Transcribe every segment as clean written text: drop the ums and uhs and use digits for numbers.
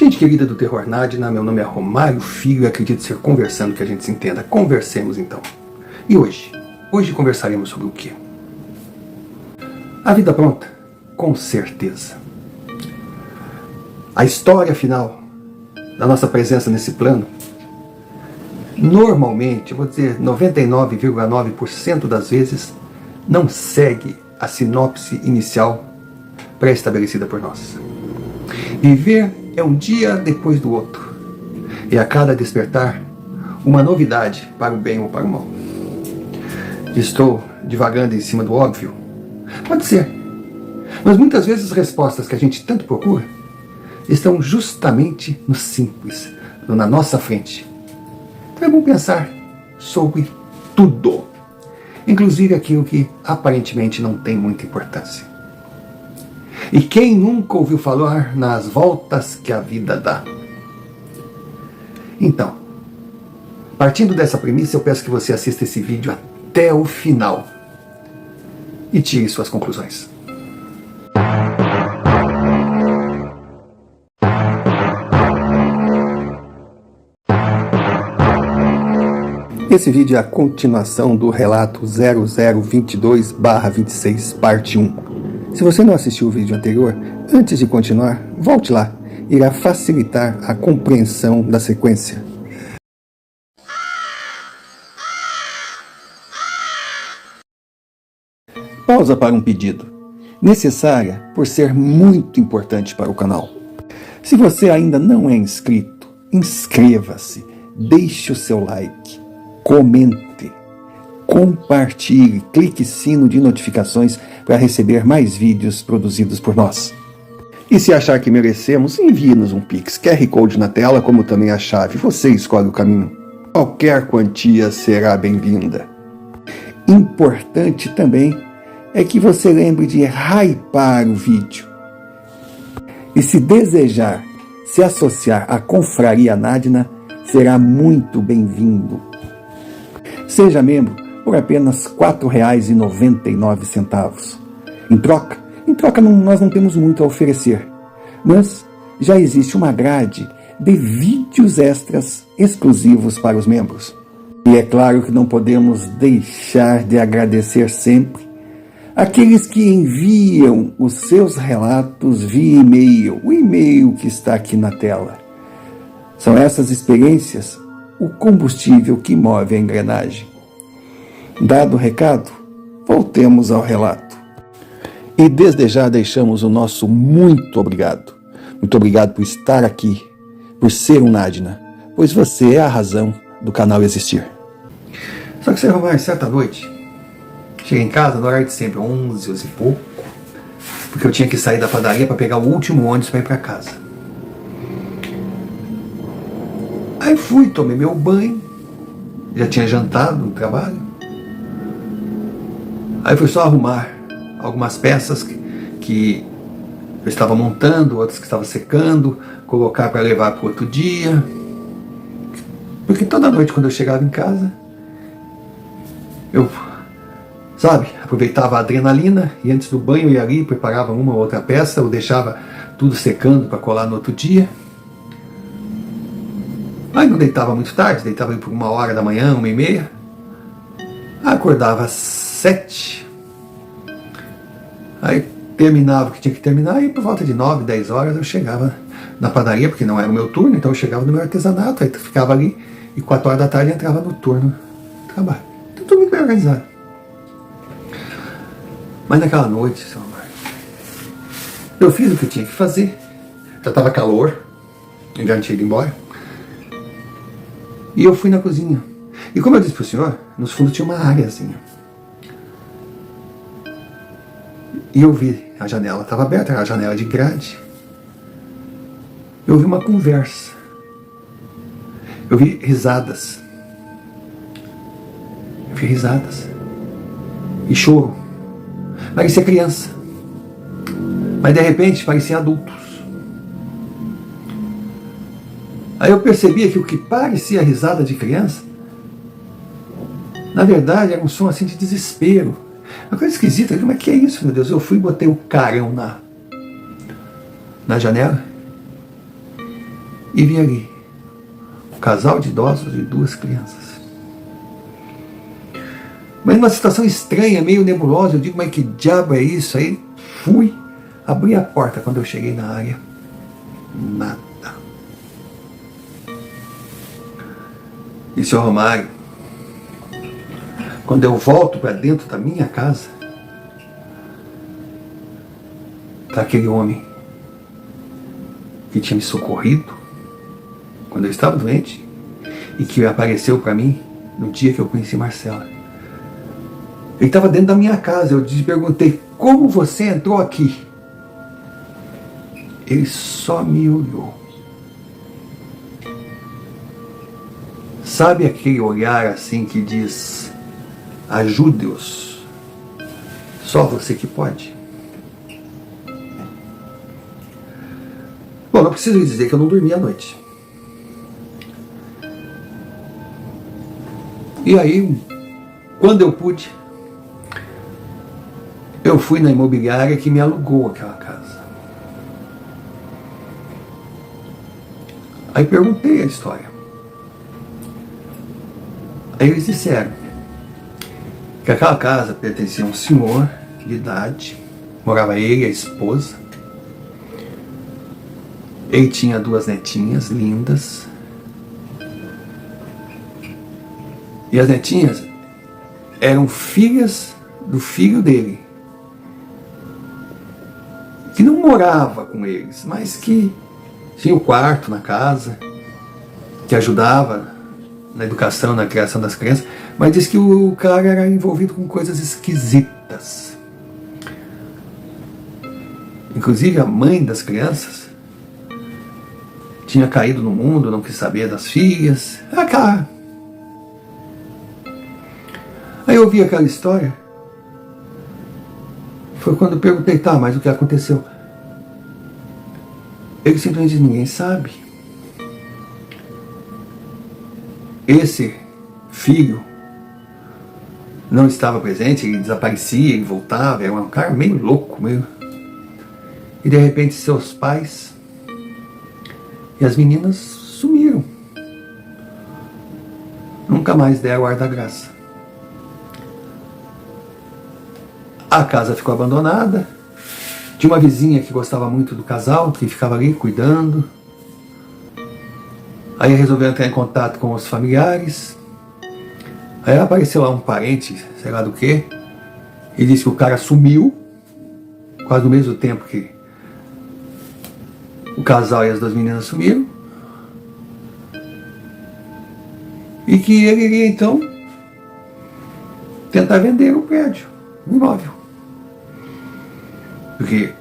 Gente querida do Terror Nadina, meu nome é Romário Filho e acredito ser conversando que a gente se entenda. Conversemos então. E hoje? Hoje conversaremos sobre o quê? A vida pronta? Com certeza. A história final da nossa presença nesse plano, normalmente, eu vou dizer 99,9% das vezes, não segue a sinopse inicial pré-estabelecida por nós. Viver é um dia depois do outro, e a cada despertar, uma novidade para o bem ou para o mal. Estou divagando em cima do óbvio? Pode ser, mas muitas vezes as respostas que a gente tanto procura estão justamente no simples, na nossa frente. Então é bom pensar sobre tudo, inclusive aquilo que aparentemente não tem muita importância. E quem nunca ouviu falar nas voltas que a vida dá? Então, partindo dessa premissa, eu peço que você assista esse vídeo até o final e tire suas conclusões. Esse vídeo é a continuação do relato 0022/26, parte 1. Se você não assistiu o vídeo anterior, antes de continuar, volte lá. Irá facilitar a compreensão da sequência. Pausa para um pedido, necessária por ser muito importante para o canal. Se você ainda não é inscrito, inscreva-se, deixe o seu like, comente, compartilhe, clique sino de notificações para receber mais vídeos produzidos por nós. E se achar que merecemos, envie-nos um Pix, QR Code na tela, como também a chave. Você escolhe o caminho. Qualquer quantia será bem-vinda. Importante também é que você lembre de hypar o vídeo. E se desejar se associar à Confraria Nadina, será muito bem-vindo. Seja membro por apenas R$ 4,99. Em troca nós não temos muito a oferecer, mas já existe uma grade de vídeos extras exclusivos para os membros. E é claro que não podemos deixar de agradecer sempre aqueles que enviam os seus relatos via e-mail, o e-mail que está aqui na tela. São essas experiências o combustível que move a engrenagem. Dado o recado, voltemos ao relato. E desde já deixamos o nosso muito obrigado. Muito obrigado por estar aqui, por ser um Nadina, pois você é a razão do canal existir. Só que você vai certa noite, cheguei em casa no horário de sempre, 11 e pouco, porque eu tinha que sair da padaria para pegar o último ônibus para ir para casa. Aí fui, tomei meu banho, já tinha jantado no trabalho. Aí fui só arrumar algumas peças que eu estava montando, outras que estava secando, colocar para levar para o outro dia. Porque toda noite quando eu chegava em casa, eu, aproveitava a adrenalina e antes do banho eu ia ali, preparava uma ou outra peça, eu deixava tudo secando para colar no outro dia. Aí não deitava muito tarde, deitava ali por 1h da manhã, 1h30. Acordava às 7. Aí terminava o que tinha que terminar e por volta de 9, 10 horas eu chegava na padaria, porque não era o meu turno, então eu chegava no meu artesanato, aí ficava ali e 4 horas da tarde entrava no turno de trabalho. Então tudo muito bem organizado. Mas naquela noite, seu amor, eu fiz o que eu tinha que fazer, já estava calor, eu já tinha ido embora, e eu fui na cozinha. E como eu disse para o senhor, nos fundos tinha uma áreazinha. E eu vi, a janela estava aberta, era a janela de grade. Eu ouvi uma conversa. Eu vi risadas. E choro. Parecia criança. Mas de repente parecia adultos. Aí eu percebia que o que parecia risada de criança, na verdade era um som assim de desespero. Uma coisa esquisita, como é que é isso, meu Deus? Eu fui e botei o carão na janela e vi ali um casal de idosos e 2 crianças. Mas numa situação estranha, meio nebulosa, eu digo, mas que diabo é isso? Aí fui, abri a porta. Quando eu cheguei na área, nada. E, senhor Romário, quando eu volto para dentro da minha casa, está aquele homem que tinha me socorrido quando eu estava doente e que apareceu para mim no dia que eu conheci Marcela. Ele estava dentro da minha casa. Eu te perguntei, como você entrou aqui? Ele só me olhou. Sabe aquele olhar assim que diz, ajude-os, só você que pode? Bom, não preciso dizer que eu não dormi à noite. E aí, quando eu pude, eu fui na imobiliária que me alugou aquela casa. Aí perguntei a história. Aí eles disseram que aquela casa pertencia a um senhor de idade, morava ele e a esposa. Ele tinha 2 netinhas lindas. E as netinhas eram filhas do filho dele, que não morava com eles, mas que tinha o quarto na casa, que ajudava na educação, na criação das crianças, mas diz que o cara era envolvido com coisas esquisitas. Inclusive a mãe das crianças tinha caído no mundo, não quis saber das filhas. Aí eu ouvi aquela história. Foi quando eu perguntei, tá, mas o que aconteceu? Ele simplesmente disse, ninguém sabe. Esse filho não estava presente, ele desaparecia, ele voltava, era um cara meio louco, meio... E de repente seus pais e as meninas sumiram. Nunca mais deram ar da graça. A casa ficou abandonada. Tinha uma vizinha que gostava muito do casal, que ficava ali cuidando. Aí resolveu entrar em contato com os familiares. Aí apareceu lá um parente, sei lá do que, e disse que o cara sumiu, quase no mesmo tempo que o casal e as 2 meninas sumiram. E que ele iria então tentar vender o prédio, o imóvel. Porque,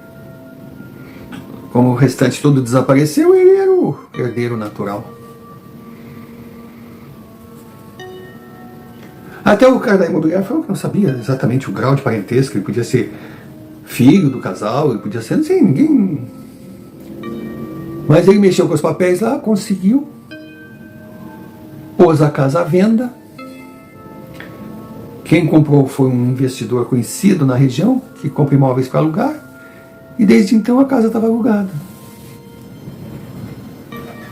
como o restante todo desapareceu, ele era o herdeiro natural. Até o cara da imobiliária falou que não sabia exatamente o grau de parentesco, ele podia ser filho do casal, ele podia ser, não sei, ninguém... Mas ele mexeu com os papéis lá, conseguiu, pôs a casa à venda. Quem comprou foi um investidor conhecido na região, que compra imóveis para alugar, e desde então a casa estava alugada.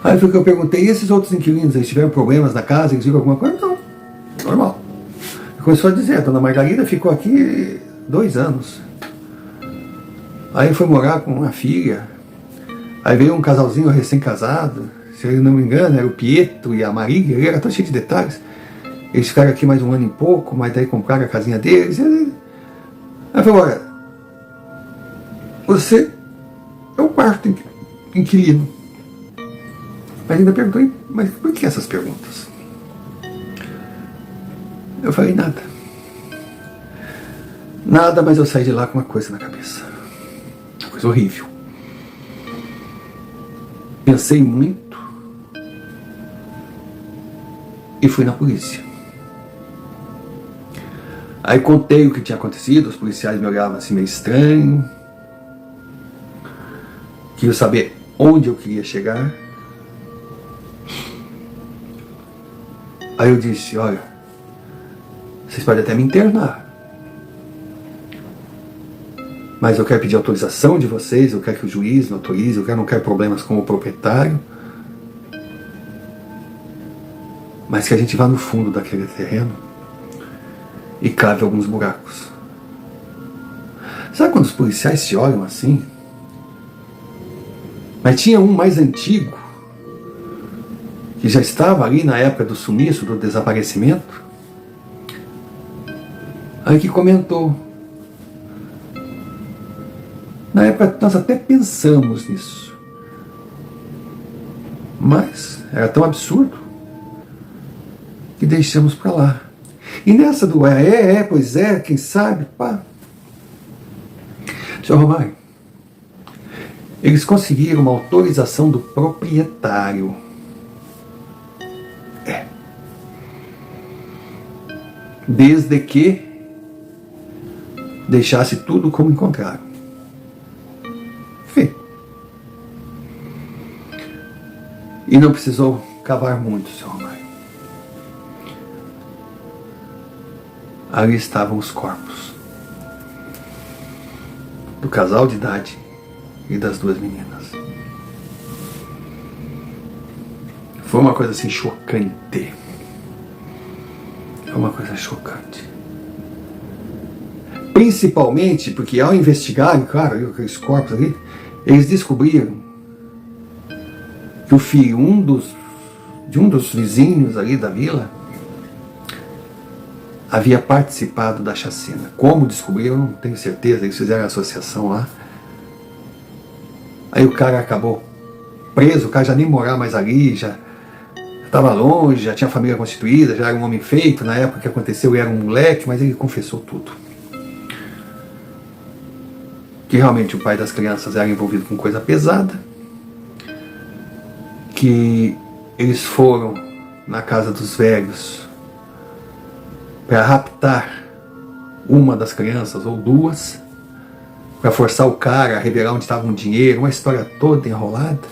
Aí foi que eu perguntei, e esses outros inquilinos, eles tiveram problemas na casa, eles viram alguma coisa? Não, normal. Começou a dizer, a dona Margarida ficou aqui 2 anos. Aí foi morar com uma filha. Aí veio um casalzinho recém-casado, se eu não me engano, era o Pietro e a Marília, ele era tão cheio de detalhes. Eles ficaram aqui mais 1 ano e pouco, mas daí compraram a casinha deles. Aí falou, olha, você é o 4º inquilino. Mas ainda perguntou, mas por que essas perguntas? Eu falei, nada. Nada, mas eu saí de lá com uma coisa na cabeça. Uma coisa horrível. Pensei muito e fui na polícia. Aí contei o que tinha acontecido, os policiais me olhavam assim meio estranho. Queriam saber onde eu queria chegar. Aí eu disse, olha, vocês podem até me internar, mas eu quero pedir autorização de vocês, eu quero que o juiz me autorize, eu não quero problemas com o proprietário. mas que a gente vá no fundo daquele terreno e cave alguns buracos. Sabe quando os policiais se olham assim? Mas tinha um mais antigo, que já estava ali na época do sumiço, do desaparecimento, aí que comentou: na época nós até pensamos nisso, mas era tão absurdo que deixamos para lá. E nessa do pois é, quem sabe, pá. Senhor Romário, eles conseguiram uma autorização do proprietário. Desde que deixasse tudo como encontraram. Enfim. E não precisou cavar muito, senhor Romário. Ali estavam os corpos do casal de idade e das duas meninas. Foi uma coisa assim chocante. Foi uma coisa chocante. Principalmente porque ao investigarem, claro, aqueles corpos ali, eles descobriram que o filho de um dos vizinhos ali da vila havia participado da chacina. Como descobriram, não tenho certeza, eles fizeram a associação lá. Aí o cara acabou preso, o cara já nem morava mais ali, já estava longe, já tinha família constituída, já era um homem feito, na época que aconteceu ele era um moleque, mas ele confessou tudo. Que realmente o pai das crianças era envolvido com coisa pesada, que eles foram na casa dos velhos para raptar uma das crianças ou duas, para forçar o cara a revelar onde estava o dinheiro, uma história toda enrolada.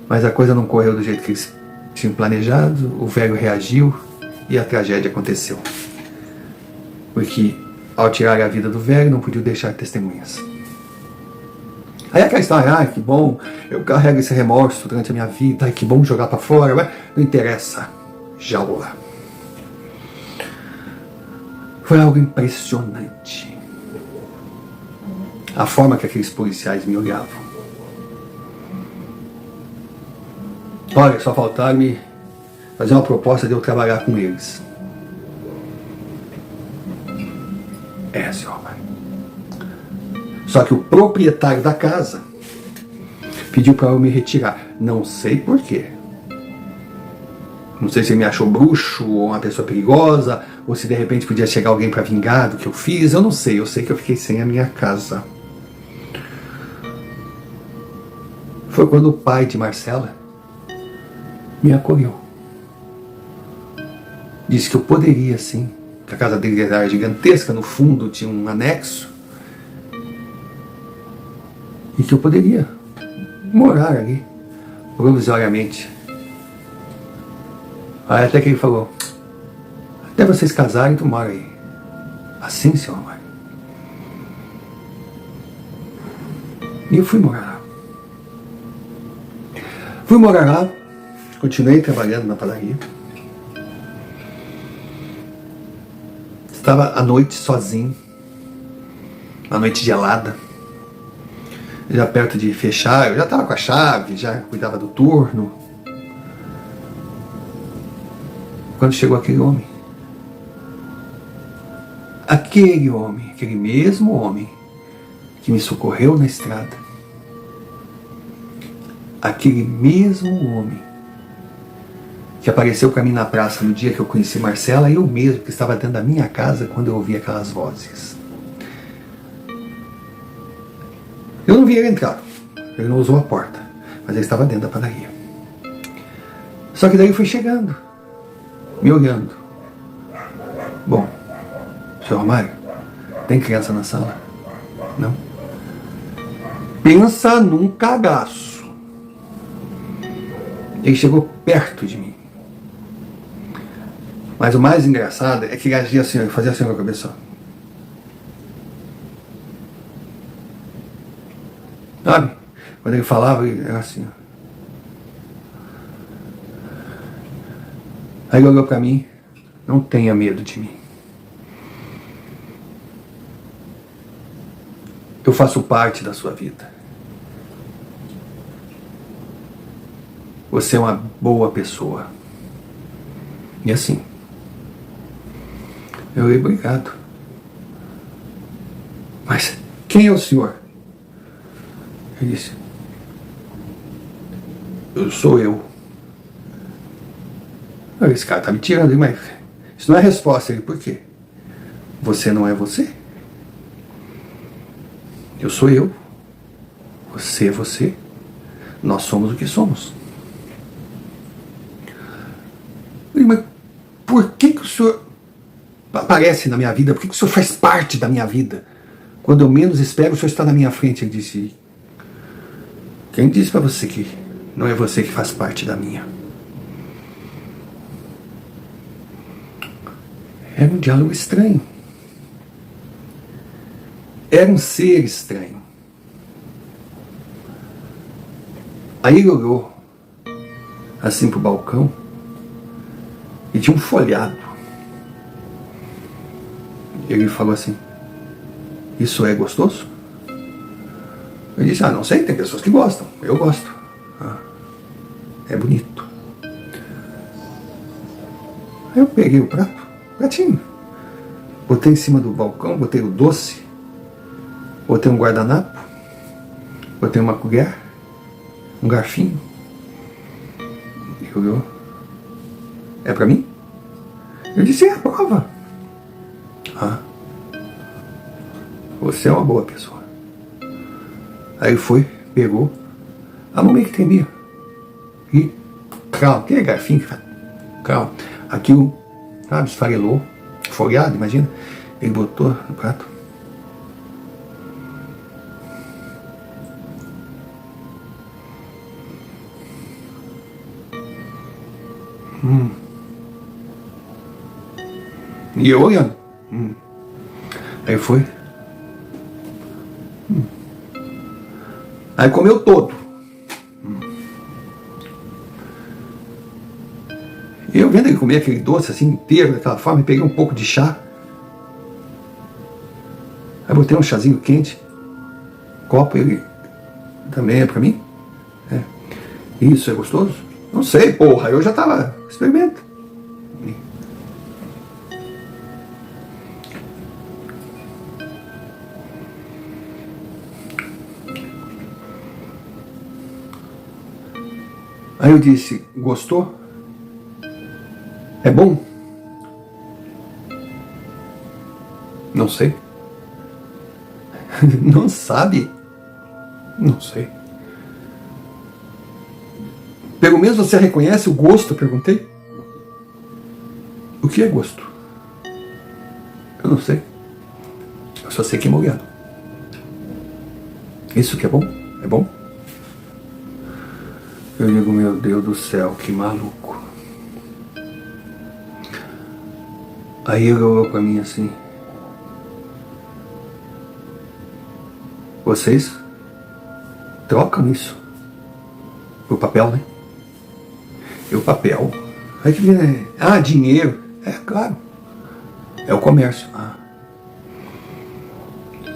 Mas a coisa não correu do jeito que eles tinham planejado, o velho reagiu e a tragédia aconteceu. Porque ao tirar a vida do velho, não podiam deixar testemunhas. Aí aquela história, ai que bom, eu carrego esse remorso durante a minha vida, ai que bom jogar para fora, mas não interessa, jaula. Foi algo impressionante. A forma que aqueles policiais me olhavam. Olha, só faltaram me fazer uma proposta de eu trabalhar com eles. Senhor. Só que o proprietário da casa pediu para eu me retirar. Não sei porquê. Não sei se ele me achou bruxo ou uma pessoa perigosa, ou se de repente podia chegar alguém para vingar do que eu fiz. Eu não sei. Eu sei que eu fiquei sem a minha casa. Foi quando o pai de Marcela me acolheu. Disse que eu poderia, sim, que a casa dele era gigantesca, no fundo tinha um anexo, e que eu poderia morar ali, provisoriamente. Aí até que ele falou: até vocês casarem, tu mora aí. Assim, senhor Mário. E eu fui morar lá. Fui morar lá, continuei trabalhando na padaria. Estava à noite sozinho, uma noite gelada, já perto de fechar, eu já estava com a chave, já cuidava do turno. Quando chegou aquele homem, aquele mesmo homem que me socorreu na estrada, aquele mesmo homem que apareceu para mim na praça no dia que eu conheci Marcela, eu mesmo que estava dentro da minha casa quando eu ouvi aquelas vozes. Eu não vi ele entrar, ele não usou a porta, mas ele estava dentro da padaria. Só que daí ele foi chegando, me olhando. Bom, senhor Mário, tem criança na sala? Não? Pensa num cagaço. Ele chegou perto de mim. Mas o mais engraçado é que ele agia assim, ele fazia assim com a cabeça. Sabe? Quando ele falava, ele era assim. Aí ele olhou para mim: não tenha medo de mim. Eu faço parte da sua vida. Você é uma boa pessoa. E assim, eu falei: obrigado. Mas quem é o senhor? Ele disse: eu sou eu. Esse cara tá me tirando, mas isso não é resposta. Ele: por quê? Você não é você? Eu sou eu. Você é você. Nós somos o que somos. Eu falei: mas por que o senhor aparece na minha vida? Por que o senhor faz parte da minha vida? Quando eu menos espero, o senhor está na minha frente. Ele disse: quem disse para você que não é você que faz parte da minha? Era um diálogo estranho. Era um ser estranho. Aí ele olhou assim pro balcão e tinha um folhado. Ele falou assim: isso é gostoso? Eu disse: não sei, tem pessoas que gostam. Eu gosto. É bonito. Aí eu peguei o pratinho, botei em cima do balcão, botei o doce, botei um guardanapo, botei uma colher, um garfinho. Ele olhou: é pra mim? Eu disse: é a prova. Você é uma boa pessoa. Aí ele foi, pegou, a mão meio que tremia. E, calma, aquele garfinho, calma, aquilo, sabe, esfarelou, folhado, imagina. Ele botou no prato. E eu olhando. Aí foi. Aí comeu todo. E eu vendo ele comer aquele doce assim inteiro, daquela forma, peguei um pouco de chá. Aí botei um chazinho quente. Copo, ele também é pra mim? É. Isso é gostoso? Não sei, porra, eu já tava. Experimenta. Aí eu disse: gostou? É bom? Não sei. Não sabe? Não sei. Pelo menos você reconhece o gosto? Eu perguntei. O que é gosto? Eu não sei. Eu só sei que é molhado. Isso que é bom? É bom? Eu digo: meu Deus do céu, que maluco. Aí ele olhou pra mim assim: vocês trocam isso por papel, né? E o papel? Aí que vem, dinheiro. É claro. É o comércio.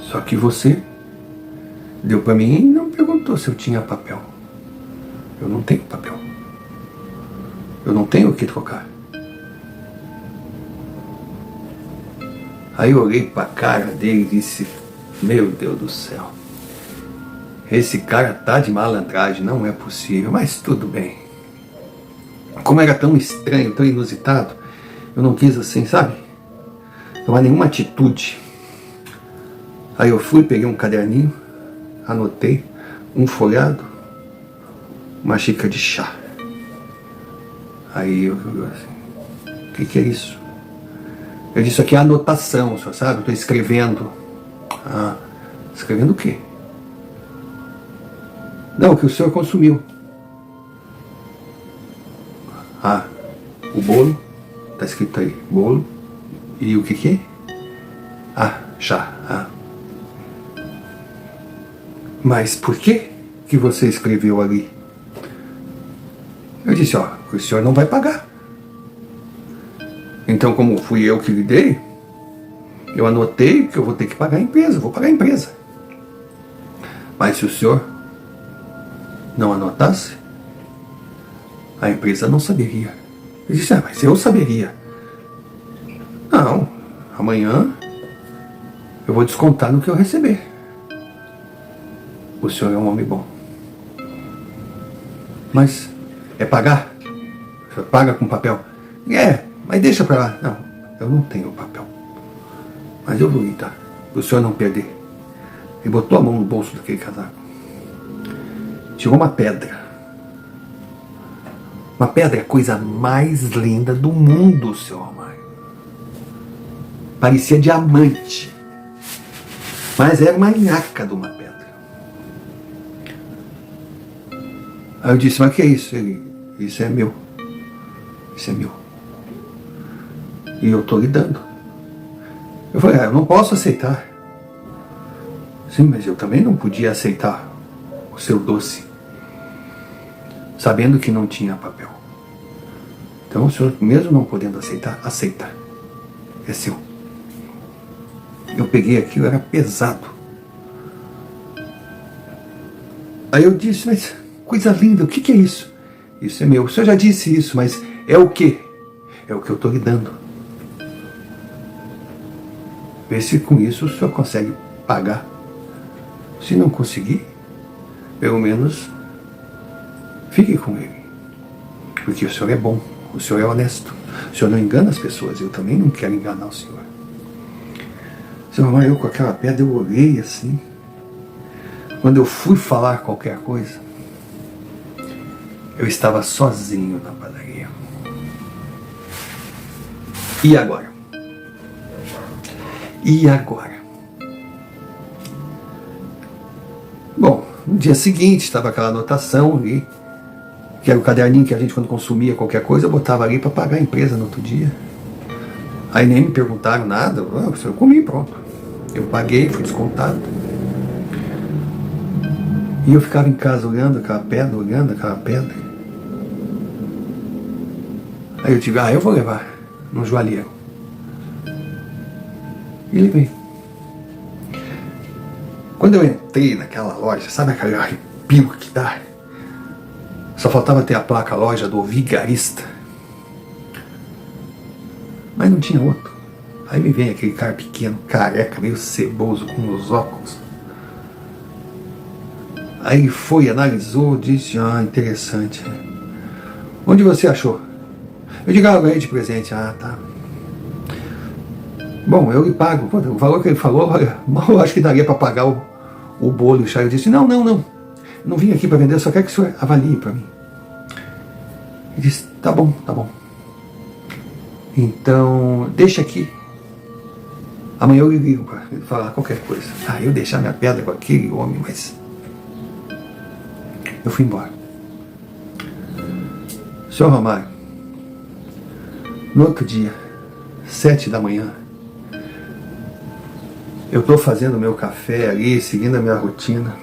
Só que você deu pra mim e não perguntou se eu tinha papel. Eu não tenho papel. Eu não tenho o que trocar. Aí eu olhei pra cara dele e disse: meu Deus do céu, esse cara tá de malandragem, não é possível, mas tudo bem. Como era tão estranho, tão inusitado, eu não quis assim, sabe, tomar nenhuma atitude. Aí eu fui, peguei um caderninho, anotei um folhado, uma xícara de chá. Aí eu assim: o que é isso? Eu disse: isso aqui é anotação, senhor sabe? Eu estou escrevendo. Escrevendo o quê? Não, o que o senhor consumiu. O bolo. Está escrito aí, bolo. E o que é? Chá. Mas por que você escreveu ali? Eu disse: o senhor não vai pagar. Então, como fui eu que lhe dei, eu anotei que eu vou ter que pagar a empresa, vou pagar a empresa. Mas se o senhor não anotasse, a empresa não saberia. Eu disse, mas eu saberia. Não, amanhã eu vou descontar no que eu receber. O senhor é um homem bom. Mas é pagar? O senhor paga com papel? Mas deixa pra lá. Não, eu não tenho papel. Mas eu vou ir, tá? Para o senhor não perder. Ele botou a mão no bolso daquele casaco. Tirou uma pedra. Uma pedra é a coisa mais linda do mundo, seu Romário. Parecia diamante. Mas era uma nhaca de uma pedra. Aí eu disse, mas o que é isso? Ele, isso é meu. Isso é meu. E eu estou lhe dando. Eu falei, eu não posso aceitar. Sim, mas eu também não podia aceitar o seu doce, sabendo que não tinha papel. Então o senhor, mesmo não podendo aceitar, aceita. É seu. Eu peguei aquilo, era pesado. Aí eu disse, mas coisa linda, o que é isso? Isso é meu. O senhor já disse isso, mas é o quê? É o que eu estou lhe dando. Vê se com isso o senhor consegue pagar. Se não conseguir, pelo menos fique com ele. Porque o senhor é bom, o senhor é honesto. O senhor não engana as pessoas, eu também não quero enganar o senhor. Senhor, mas eu com aquela pedra eu olhei assim. Quando eu fui falar qualquer coisa, eu estava sozinho na padaria. E agora? E agora? Bom, no dia seguinte estava aquela anotação ali, que era o caderninho que a gente, quando consumia qualquer coisa, botava ali para pagar a empresa no outro dia. Aí nem me perguntaram nada, eu comi, pronto. Eu paguei, fui descontado. E eu ficava em casa olhando aquela pedra. Aí eu tive, eu vou levar no joalheiro. E levei. Quando eu entrei naquela loja, sabe aquele arrepio que dá? Só faltava ter a placa loja do vigarista. Mas não tinha outro. Aí me vem aquele cara pequeno, careca, meio ceboso, com os óculos. Aí ele foi, analisou, disse, interessante. Onde você achou? Eu digo, eu ganhei de presente. Tá. Bom, eu lhe pago. O valor que ele falou, mal eu acho que daria para pagar o bolo e o chá. Eu disse, não. Eu não vim aqui para vender, eu só quero que o senhor avalie para mim. Ele disse, tá bom. Então, deixa aqui. Amanhã eu lhe ligo para falar qualquer coisa. Eu deixar minha pedra com aquele homem, mas... Eu fui embora. Senhor Romário, no outro dia, 7 da manhã, eu estou fazendo meu café ali, seguindo a minha rotina.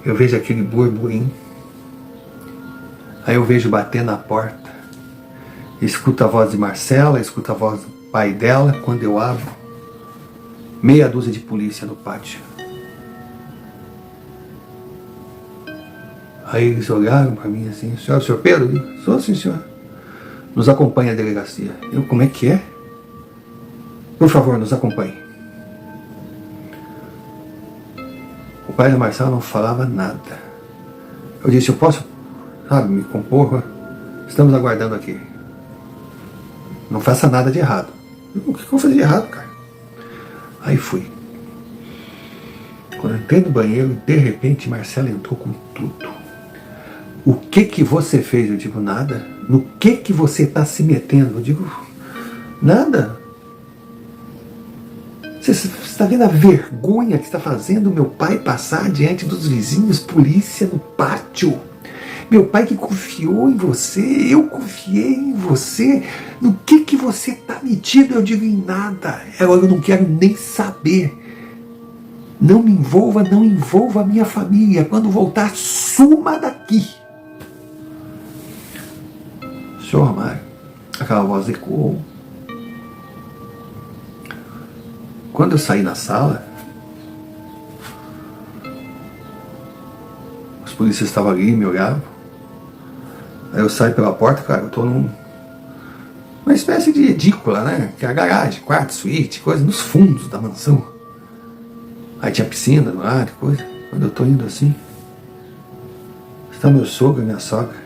Eu vejo aquele burburinho. Aí eu vejo bater na porta. Escuto a voz de Marcela, escuto a voz do pai dela. Quando eu abro, meia dúzia de polícia no pátio. Aí eles olharam para mim assim, senhor Pedro? Eu disse, sou sim, senhor. Nos acompanhe à delegacia. Eu, como é que é? Por favor, nos acompanhe. O pai da Marcela não falava nada. Eu disse, eu posso, me compor? Estamos aguardando aqui. Não faça nada de errado. O que eu vou fazer de errado, cara? Aí fui. Quando eu entrei no banheiro, de repente, Marcela entrou com tudo. O que você fez? Eu digo, nada. No que você está se metendo? Eu digo, nada. Você está vendo a vergonha que está fazendo meu pai passar diante dos vizinhos, polícia no pátio? Meu pai que confiou em você, eu confiei em você. No que você está metido? Eu digo, em nada. Agora eu não quero nem saber. Não me envolva, não envolva a minha família. Quando voltar, suma daqui. Senhor Romário, aquela voz ecoou. Quando eu saí na sala, os policiais estavam ali, me olhavam. Aí eu saí pela porta, cara, eu tô numa espécie de edícula, né? Que é a garagem, quarto, suíte, coisa, nos fundos da mansão. Aí tinha piscina do lado, coisa. Quando eu tô indo assim, está meu sogro e minha sogra.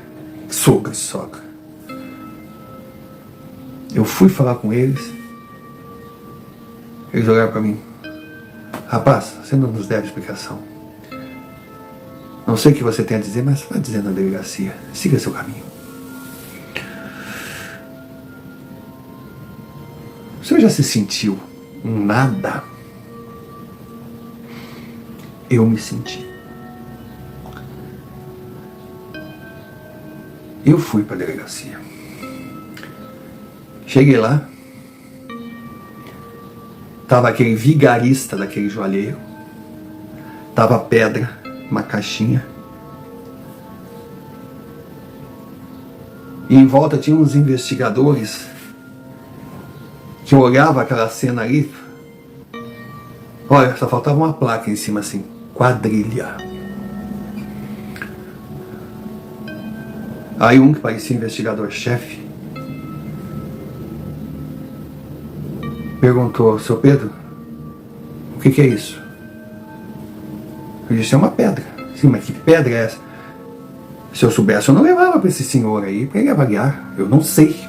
Sogra e sogra. Eu fui falar com eles. Eles olharam pra mim. Rapaz, você não nos deve explicação. Não sei o que você tem a dizer, mas vai dizer na delegacia. Siga seu caminho. O senhor já se sentiu um nada? Eu me senti. Eu fui para a delegacia. Cheguei lá. Tava aquele vigarista daquele joalheiro. Tava a pedra, uma caixinha. E em volta tinha uns investigadores que olhavam aquela cena ali. Olha, só faltava uma placa em cima assim. Quadrilha. Aí um que parecia investigador-chefe perguntou: seu Pedro, o que é isso? Eu disse: é uma pedra. Sim, mas que pedra é essa? Se eu soubesse, eu não levava para esse senhor aí para ele avaliar. Eu não sei.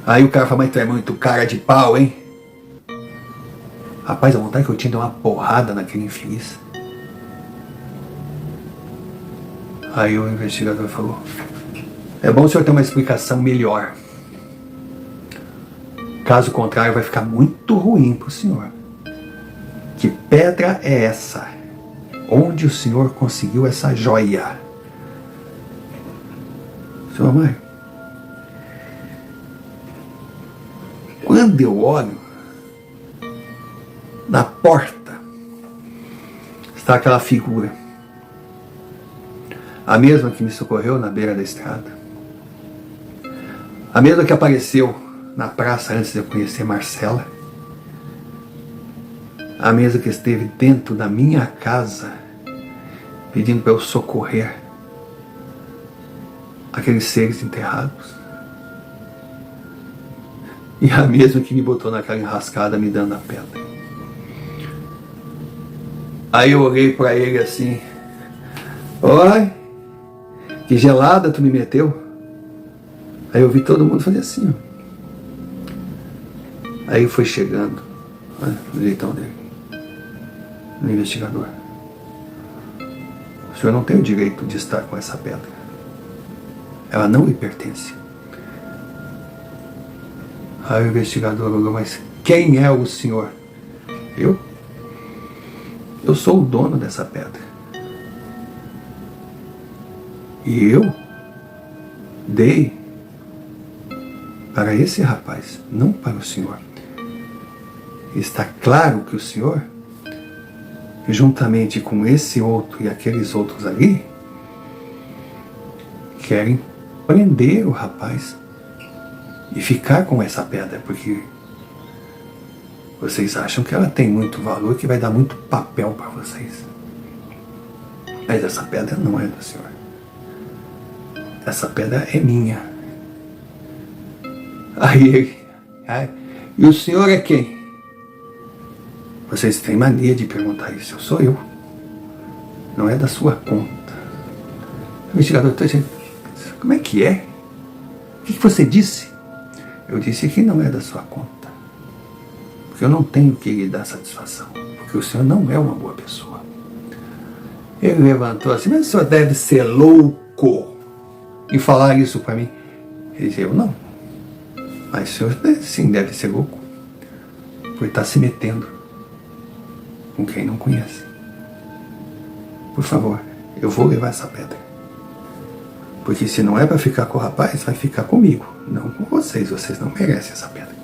Aí o cara falou: mas tu é muito cara de pau, hein? Rapaz, a vontade que eu tinha de dar uma porrada naquele infeliz. Aí o investigador falou: é bom o senhor ter uma explicação melhor. Caso contrário, vai ficar muito ruim para o senhor. Que pedra é essa? Onde o senhor conseguiu essa joia? Senhor Mário, quando eu olho na porta, está aquela figura, a mesma que me socorreu na beira da estrada, a mesma que apareceu na praça antes de eu conhecer Marcela, a mesma que esteve dentro da minha casa pedindo para eu socorrer aqueles seres enterrados, e a mesma que me botou naquela enrascada me dando a pedra. Aí eu olhei para ele assim: oi, que gelada tu me meteu. Aí eu vi todo mundo fazer assim, ó. Aí foi chegando, olha, o jeitão dele, no investigador: o senhor não tem o direito de estar com essa pedra. Ela não lhe pertence. Aí o investigador olhou: mas quem é o senhor? Eu? Eu sou o dono dessa pedra. E eu dei para esse rapaz, não para o senhor. Está claro que o senhor, juntamente com esse outro e aqueles outros ali, querem prender o rapaz e ficar com essa pedra, porque vocês acham que ela tem muito valor, que vai dar muito papel para vocês. Mas essa pedra não é do senhor. Essa pedra é minha. Aí ele: e o senhor é quem? Vocês têm mania de perguntar isso. Eu sou eu. Não é da sua conta. O investigador está dizendo: como é que é? O que você disse? Eu disse que não é da sua conta. Porque eu não tenho que lhe dar satisfação. Porque o senhor não é uma boa pessoa. Ele levantou assim: mas o senhor deve ser louco em falar isso para mim. Ele disse: eu não. Mas o senhor sim deve ser louco por estar se metendo com quem não conhece. Por favor, eu vou levar essa pedra. Porque se não é para ficar com o rapaz, vai ficar comigo, não com vocês. Vocês não merecem essa pedra.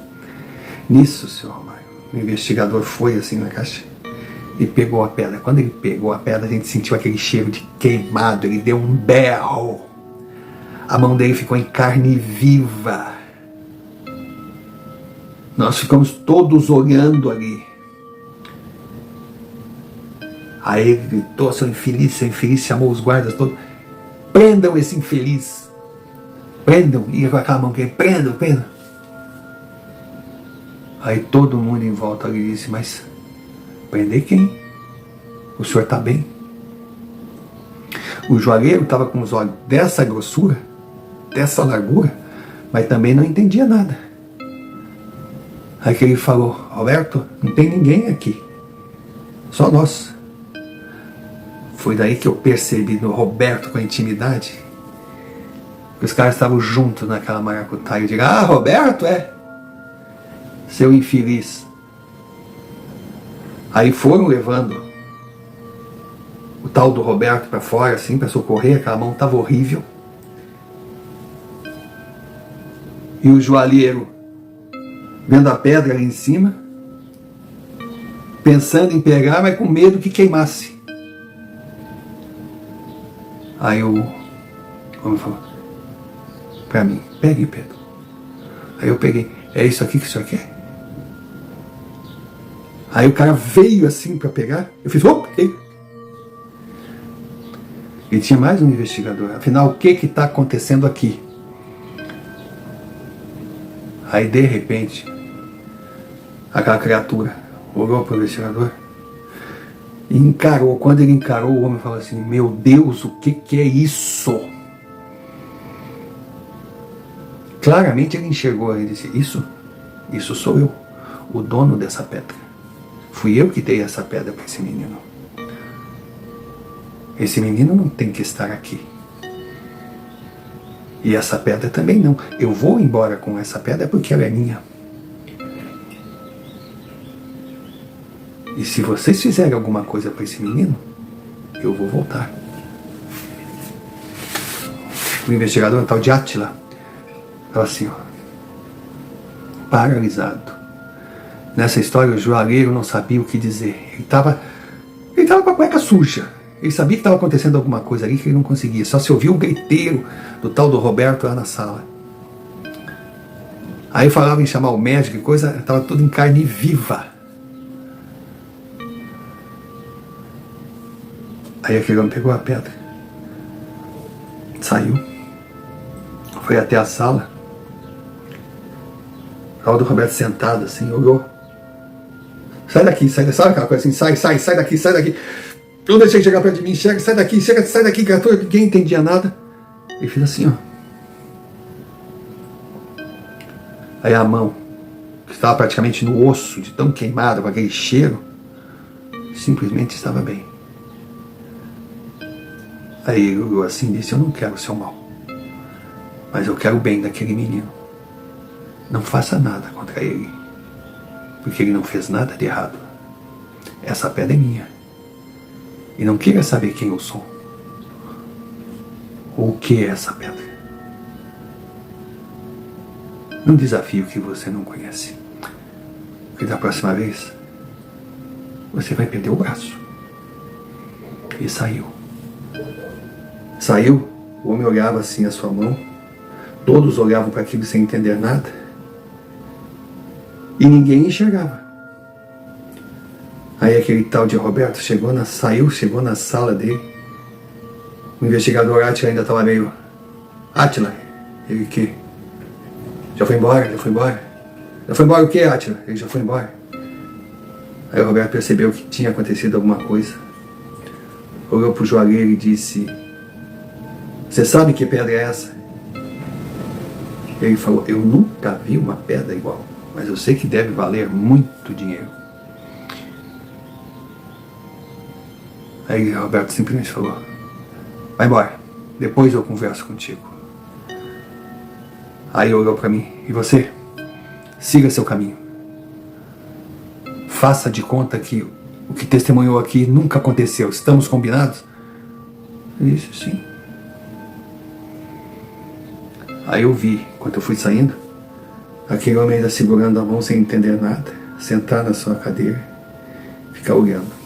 Nisso, senhor Romário, o investigador foi assim na caixa e pegou a pedra. Quando ele pegou a pedra, a gente sentiu aquele cheiro de queimado. Ele deu um berro. A mão dele ficou em carne viva. Nós ficamos todos olhando ali. Aí ele gritou, seu infeliz, chamou os guardas todos. Prendam esse infeliz. Prendam. E com aquela mão que prendam. Aí todo mundo em volta ali disse, mas prender quem? O senhor está bem? O joalheiro estava com os olhos dessa grossura, dessa largura, mas também não entendia nada. Aí que ele falou, Roberto, não tem ninguém aqui, só nós. Foi daí que eu percebi no Roberto com a intimidade, que os caras estavam juntos naquela maracutaia. Eu digo, Roberto, seu infeliz. Aí foram levando o tal do Roberto para fora, assim, para socorrer, aquela mão estava horrível. E o joalheiro, vendo a pedra ali em cima, pensando em pegar, mas com medo que queimasse. Aí o homem falou, para mim, pegue, Pedro. Aí eu peguei, é isso aqui que o senhor quer? Aí o cara veio assim para pegar, eu fiz, E tinha mais um investigador. Afinal, o que está acontecendo aqui? Aí, de repente, aquela criatura olhou para o investigador e encarou. Quando ele encarou, o homem falou assim, meu Deus, o que é isso? Claramente ele enxergou e disse, isso sou eu, o dono dessa pedra. Fui eu que dei essa pedra para esse menino. Esse menino não tem que estar aqui. E essa pedra também não. Eu vou embora com essa pedra porque ela é minha. E se vocês fizerem alguma coisa para esse menino, eu vou voltar. O investigador, o tal de Átila, estava assim, paralisado. Nessa história, o joalheiro não sabia o que dizer. Ele estava com a cueca suja. Ele sabia que estava acontecendo alguma coisa ali que ele não conseguia. Só se ouvia o griteiro do tal do Roberto lá na sala. Aí falava em chamar o médico e coisa, estava tudo em carne viva. Aí aquele homem pegou a pedra, saiu, foi até a sala. O do Roberto sentado assim, olhou. Sai daqui, sabe aquela coisa assim, sai daqui. Não deixei chegar perto de mim, sai daqui, criatura, ninguém entendia nada. Ele fez assim, ó. Aí a mão, que estava praticamente no osso, de tão queimada, com aquele cheiro, simplesmente estava bem. Aí ele olhou assim e disse, eu não quero o seu mal, mas eu quero o bem daquele menino. Não faça nada contra ele, porque ele não fez nada de errado. Essa pedra é minha. E não queira saber quem eu sou, ou o que é essa pedra. Não desafio que você não conhece, porque da próxima vez você vai perder o braço. E saiu. O homem olhava assim a sua mão, todos olhavam para aquilo sem entender nada, e ninguém enxergava. Aí aquele tal de Roberto chegou na sala dele. O investigador Átila ainda estava meio... Átila? Ele que? Já foi embora? Já foi embora o quê, Átila? Ele já foi embora. Aí o Roberto percebeu que tinha acontecido alguma coisa. Olhou para o joalheiro e disse, você sabe que pedra é essa? Ele falou, eu nunca vi uma pedra igual, mas eu sei que deve valer muito dinheiro. Aí Roberto simplesmente falou, vai embora, depois eu converso contigo. Aí olhou para mim, e você? Siga seu caminho. Faça de conta que o que testemunhou aqui nunca aconteceu. Estamos combinados? Eu disse, sim. Aí eu vi, enquanto eu fui saindo, aquele homem ainda segurando a mão sem entender nada, sentar na sua cadeira, ficar olhando.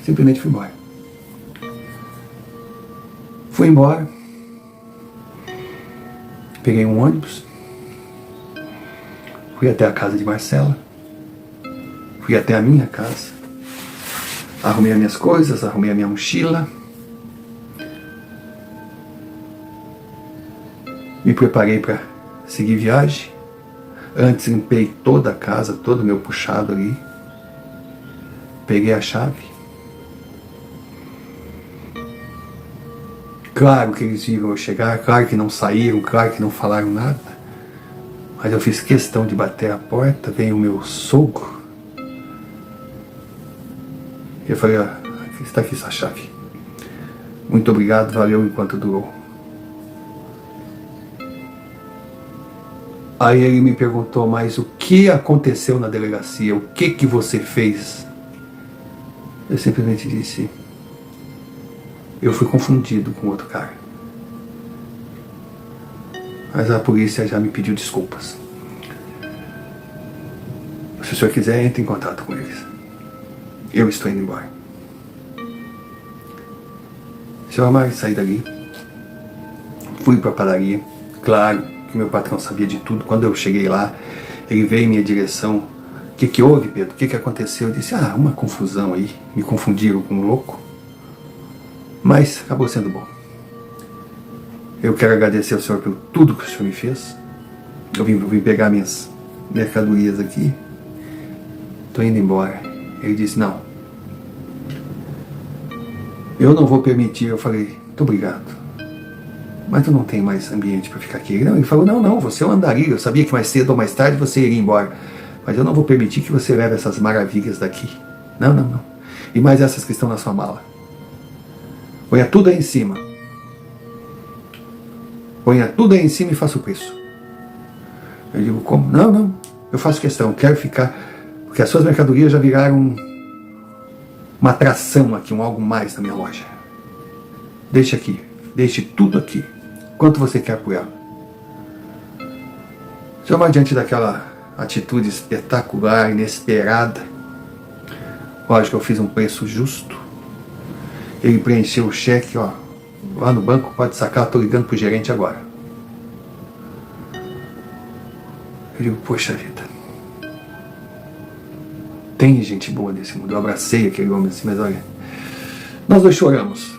Simplesmente fui embora. Fui embora. Peguei um ônibus. Fui até a casa de Marcela. Fui até a minha casa. Arrumei as minhas coisas, arrumei a minha mochila. Me preparei para seguir viagem. Antes limpei toda a casa, todo o meu puxado ali. Peguei a chave. Claro que eles viram eu chegar, claro que não saíram, claro que não falaram nada. Mas eu fiz questão de bater a porta, veio o meu sogro. Eu falei, está aqui sua chave. Muito obrigado, valeu enquanto durou. Aí ele me perguntou, mas o que aconteceu na delegacia? O que você fez? Eu simplesmente disse, eu fui confundido com outro cara. Mas a polícia já me pediu desculpas. Se o senhor quiser, entre em contato com eles. Eu estou indo embora. Senhor Amaro, saí dali. Fui para a padaria. Claro que meu patrão sabia de tudo. Quando eu cheguei lá, ele veio em minha direção. O que houve, Pedro? O que aconteceu? Eu disse, uma confusão aí. Me confundiram com um louco. Mas acabou sendo bom. Eu quero agradecer ao senhor por tudo que o senhor me fez. Eu vim pegar minhas mercadorias aqui. Estou indo embora. Ele disse, não. Eu não vou permitir. Eu falei, muito obrigado. Mas tu não tem mais ambiente para ficar aqui. Não, ele falou, não, você é um andarilho. Eu sabia que mais cedo ou mais tarde você iria embora. Mas eu não vou permitir que você leve essas maravilhas daqui. Não. E mais essas que estão na sua mala. Ponha tudo aí em cima. Ponha tudo aí em cima e faça o preço. Eu digo, como? Não. Eu faço questão. Quero ficar... Porque as suas mercadorias já viraram uma atração aqui, algo mais na minha loja. Deixe aqui. Deixe tudo aqui. Quanto você quer por ela? Senhor, diante daquela atitude espetacular, inesperada, lógico que eu fiz um preço justo. Ele preencheu o cheque, lá no banco, pode sacar, estou ligando pro gerente agora. Eu digo, poxa vida. Tem gente boa nesse mundo. Eu abracei aquele homem assim, mas olha, nós dois choramos.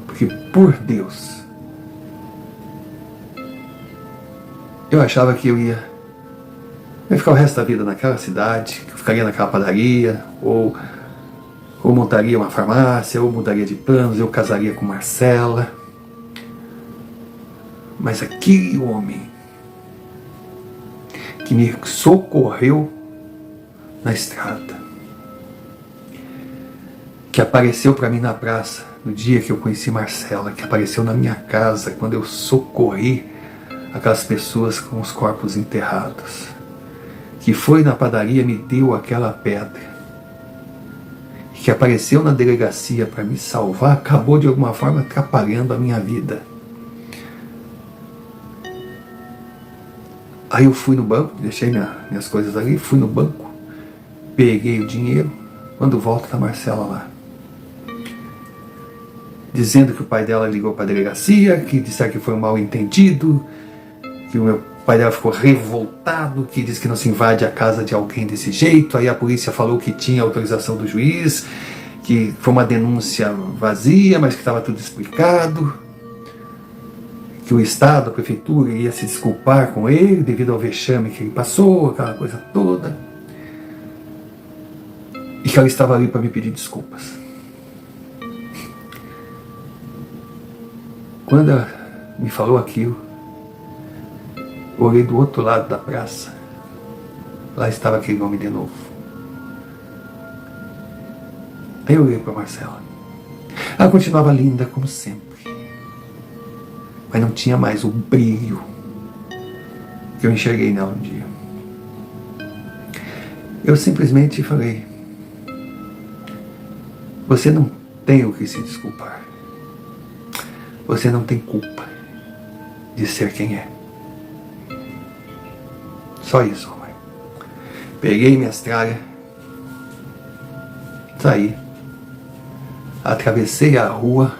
Porque, por Deus, eu achava que eu ia ficar o resto da vida naquela cidade, que eu ficaria naquela padaria, ou montaria uma farmácia, ou mudaria de planos, eu casaria com Marcela. Mas aquele homem que me socorreu na estrada, que apareceu para mim na praça no dia que eu conheci Marcela, que apareceu na minha casa quando eu socorri aquelas pessoas com os corpos enterrados, que foi na padaria e me deu aquela pedra, que apareceu na delegacia para me salvar, acabou de alguma forma atrapalhando a minha vida. Aí eu fui no banco, deixei minhas coisas ali, fui no banco, peguei o dinheiro. Quando volto, tá a Marcela lá, dizendo que o pai dela ligou para a delegacia, que disseram que foi um mal entendido, que o meu pai dela ficou revoltado, que disse que não se invade a casa de alguém desse jeito. Aí a polícia falou que tinha autorização do juiz, que foi uma denúncia vazia, mas que estava tudo explicado, que o Estado, a Prefeitura, ia se desculpar com ele devido ao vexame que ele passou, aquela coisa toda, e que ela estava ali para me pedir desculpas. Quando ela me falou aquilo, eu olhei do outro lado da praça. Lá estava aquele homem de novo. Aí eu olhei para Marcela. Ela continuava linda como sempre, mas não tinha mais o brilho que eu enxerguei nela um dia. Eu simplesmente falei, você não tem o que se desculpar. Você não tem culpa de ser quem é. Só isso, mãe. Peguei minhas tralhas, saí, atravessei a rua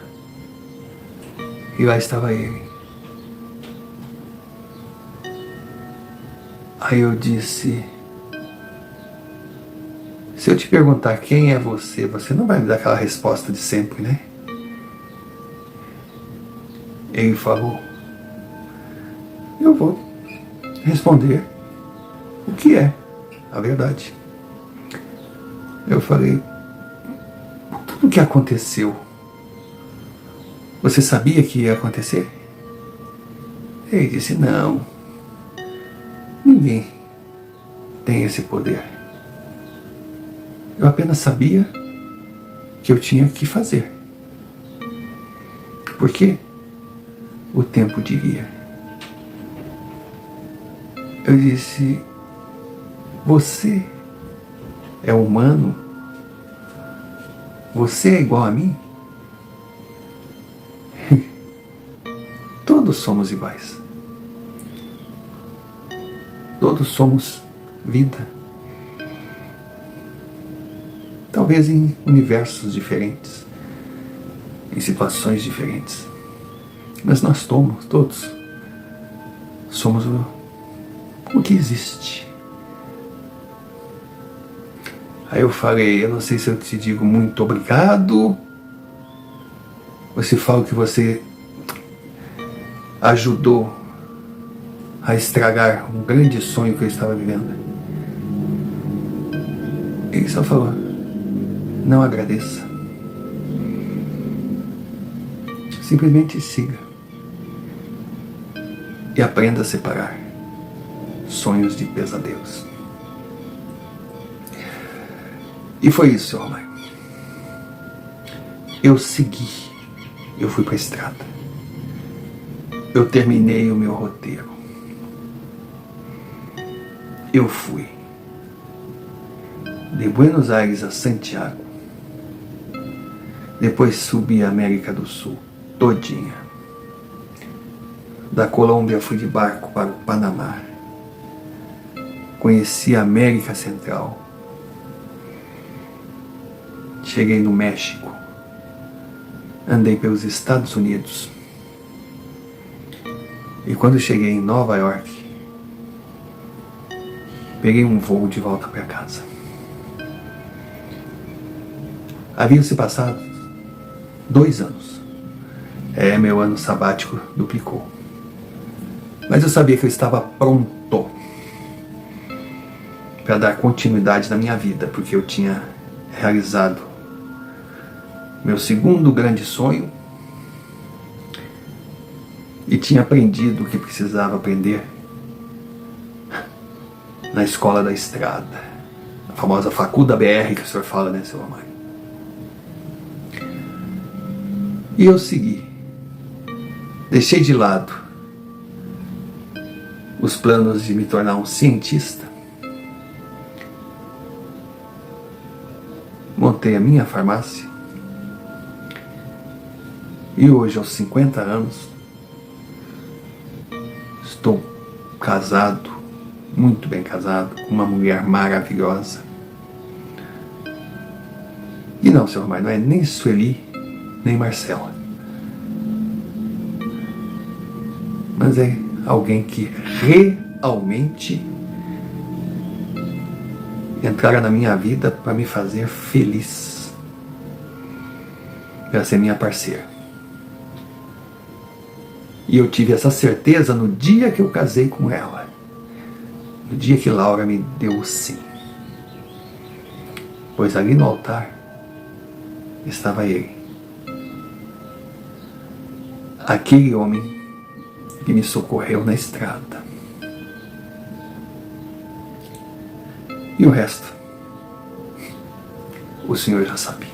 e lá estava ele. Aí eu disse: se eu te perguntar quem é você, você não vai me dar aquela resposta de sempre, né? Ele falou: eu vou responder o que é a verdade. Eu falei: tudo o que aconteceu, você sabia que ia acontecer? Ele disse: não, ninguém tem esse poder. Eu apenas sabia que eu tinha que fazer, porque o tempo diria. Eu disse: você é humano? Você é igual a mim? Todos somos iguais. Todos somos vida. Talvez em universos diferentes, em situações diferentes. Mas nós todos somos o que existe. Aí eu falei: eu não sei se eu te digo muito obrigado, ou se falo que você ajudou a estragar um grande sonho que eu estava vivendo. Ele só falou: não agradeça. Simplesmente siga. E aprenda a separar sonhos de pesadelos. E foi isso, seu Romário. Eu segui. Eu fui para a estrada. Eu terminei o meu roteiro. Eu fui de Buenos Aires a Santiago. Depois subi a América do Sul todinha. Da Colômbia fui de barco para o Panamá. Conheci a América Central. Cheguei no México. Andei pelos Estados Unidos. E quando cheguei em Nova York, peguei um voo de volta para casa. Haviam se passado 2 anos. Meu ano sabático duplicou. Mas eu sabia que eu estava pronto para dar continuidade na minha vida, porque eu tinha realizado meu segundo grande sonho e tinha aprendido o que precisava aprender na escola da estrada, a famosa Facul da BR que o senhor fala, né, seu Romário? E eu segui. Deixei de lado os planos de me tornar um cientista. Montei a minha farmácia. E hoje, aos 50 anos, estou casado, muito bem casado, com uma mulher maravilhosa. E não, seu Romário, não é nem Sueli, nem Marcela. Mas é alguém que realmente entrara na minha vida para me fazer feliz, para ser minha parceira. E eu tive essa certeza no dia que eu casei com ela, no dia que Laura me deu o sim. Pois ali no altar estava ele, aquele homem que me socorreu na estrada. E o resto, o senhor já sabe.